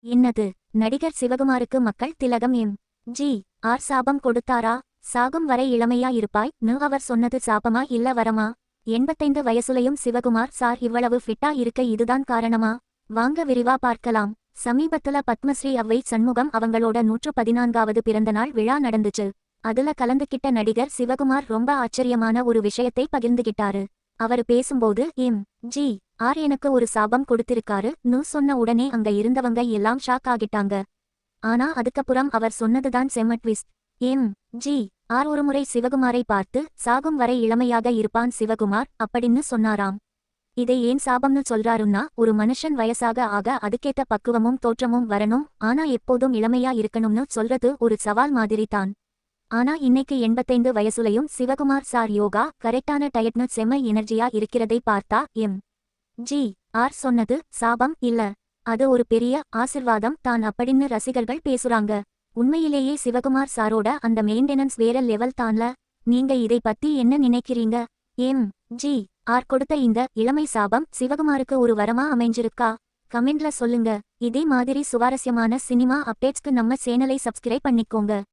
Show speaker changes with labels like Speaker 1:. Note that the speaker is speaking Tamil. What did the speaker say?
Speaker 1: என்னது? நடிகர் சிவகுமாருக்கு மக்கள் திலகம் ஜி. ஆர் சாபம் கொடுத்தாரா? சாகும் வரை இளமையா இருப்பாய் அவர் சொன்னது சாபமா இல்ல வரமா? 85 வயசுலையும் சிவகுமார் சார் இவ்வளவு ஃபிட்டா இருக்க இதுதான் காரணமா? வாங்க விரிவா பார்க்கலாம். சமீபத்துல பத்மஸ்ரீ அவ்வை சண்முகம் அவங்களோட 114வது பிறந்தநாள் விழா நடந்துச்சு. அதுல கலந்துக்கிட்ட நடிகர் சிவகுமார் ரொம்ப ஆச்சரியமான ஒரு விஷயத்தை பகிர்ந்துகிட்டாரு. அவரு பேசும்போது ஜி. ஆர் எனக்கு ஒரு சாபம் கொடுத்திருக்காரு சொன்ன உடனே அங்க இருந்தவங்க எல்லாம் ஷாக் ஆகிட்டாங்க. ஆனா அதுக்கப்புறம் அவர் சொன்னதுதான் செம்ம ட்விஸ்ட். ஜி. ஆர் ஒருமுறை சிவகுமாரை பார்த்து சாகும் வரை இளமையாக இருப்பான் சிவகுமார் அப்படின்னு சொன்னாராம். இதை ஏன் சாபம்னு சொல்றாருன்னா, ஒரு மனுஷன் வயசாக ஆக அதுக்கேத்த பக்குவமும் தோற்றமும் வரணும், ஆனா எப்போதும் இளமையா இருக்கணும்னு சொல்றது ஒரு சவால் மாதிரி தான். ஆனா இன்னைக்கு 85 வயசுலையும் சிவகுமார் சார் யோகா கரெக்டான டயட்னு செம்ம எனர்ஜியா இருக்கிறதை பார்த்தா ஜி. ஆர் சொன்னது சாபம் இல்ல, அது ஒரு பெரிய ஆசிர்வாதம் தான் அப்படின்னு ரசிகர்கள் பேசுறாங்க. உண்மையிலேயே சிவகுமார் சாரோட அந்த மெயின்டெனன்ஸ் வேற லெவல் தான்ல. நீங்க இதை பத்தி என்ன நினைக்கிறீங்க? ஜி. ஆர் கொடுத்த இந்த இளமை சாபம் சிவகுமாருக்கு ஒரு வரமா அமைஞ்சிருக்கா? கமெண்ட்ல சொல்லுங்க. இதே மாதிரி சுவாரஸ்யமான சினிமா அப்டேட்ஸ்க்கு நம்ம சேனலை சப்ஸ்கிரைப் பண்ணிக்கோங்க.